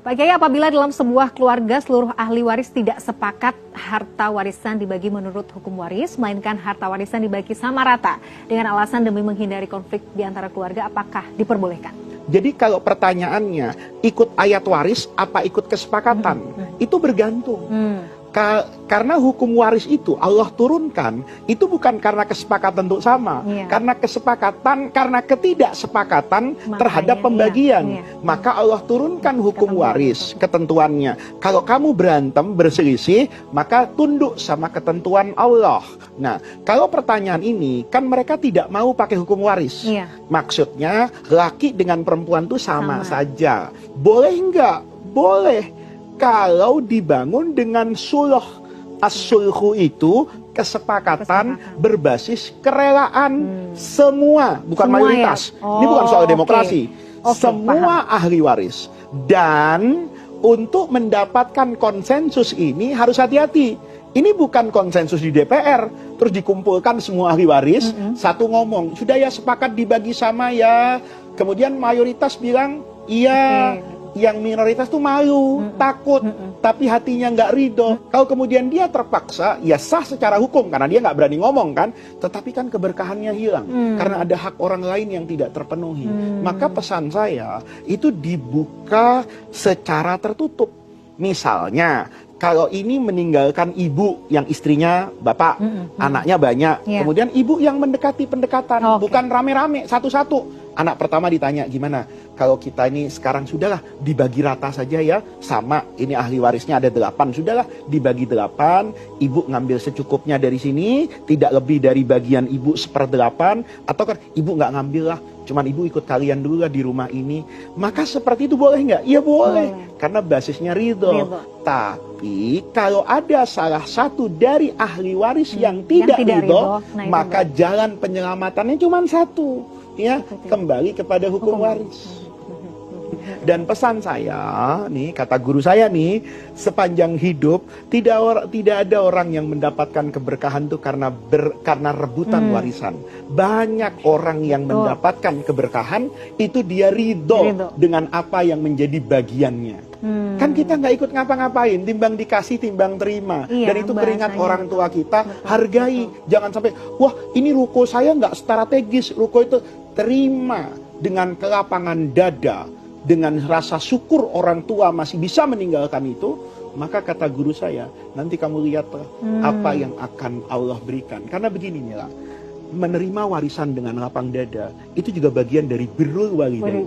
Pak Kiai, apabila dalam sebuah keluarga seluruh ahli waris tidak sepakat harta warisan dibagi menurut hukum waris, melainkan harta warisan dibagi sama rata dengan alasan demi menghindari konflik di antara keluarga, apakah diperbolehkan? Jadi kalau pertanyaannya ikut ayat waris apa ikut kesepakatan, itu bergantung. Karena hukum waris itu Allah turunkan, itu bukan karena kesepakatan untuk sama, karena kesepakatan, karena ketidaksepakatan terhadap pembagian. Maka Allah turunkan hukum waris, ketentuannya. Kalau kamu berantem, berselisih, maka tunduk sama ketentuan Allah. Nah, kalau pertanyaan ini, kan mereka tidak mau pakai hukum waris. Maksudnya, laki dengan perempuan itu sama saja. Boleh enggak? Boleh. Kalau dibangun dengan sulh. As-sulhu itu kesepakatan berbasis kerelaan. Semua, bukan mayoritas. Ini bukan soal demokrasi. Semua ahli waris. Dan untuk mendapatkan konsensus ini harus hati-hati. Ini bukan konsensus di DPR, terus dikumpulkan semua ahli waris, satu ngomong, sudah ya sepakat dibagi sama ya. Kemudian mayoritas bilang, iya. Yang minoritas tuh malu, takut, tapi hatinya nggak ridho. Kalau kemudian dia terpaksa, ya sah secara hukum karena dia nggak berani ngomong kan. Tetapi kan keberkahannya hilang karena ada hak orang lain yang tidak terpenuhi. Maka pesan saya itu dibuka secara tertutup. Misalnya, kalau ini meninggalkan ibu yang istrinya bapak, anaknya banyak. Kemudian ibu yang mendekati pendekatan, bukan rame-rame satu-satu. Anak pertama ditanya, gimana? Kalau kita ini sekarang sudahlah dibagi rata saja ya, sama ini ahli warisnya ada 8, sudahlah dibagi 8, ibu ngambil secukupnya dari sini, tidak lebih dari bagian ibu 1/8, atau kan ibu nggak ngambil lah, cuman ibu ikut kalian dulu lah di rumah ini. Maka seperti itu boleh nggak? Iya boleh, karena basisnya ridho. Tapi kalau ada salah satu dari ahli waris yang tidak ridho, maka jalan penyelamatannya cuma satu, ya kembali kepada hukum waris. Dan pesan saya, nih kata guru saya nih, sepanjang hidup tidak ada orang yang mendapatkan keberkahan itu karena rebutan warisan. Banyak orang yang mendapatkan keberkahan itu dia ridho dengan apa yang menjadi bagiannya. Kan kita nggak ikut ngapa-ngapain, timbang dikasih, timbang terima. Dan itu keringat orang tua kita, hargai. Jangan sampai, wah ini ruko saya nggak strategis, ruko itu terima dengan kelapangan dada. Dengan rasa syukur orang tua masih bisa meninggalkan itu, maka kata guru saya, nanti kamu lihatlah apa yang akan Allah berikan. Karena begini Mila, menerima warisan dengan lapang dada, itu juga bagian dari birrul walidain.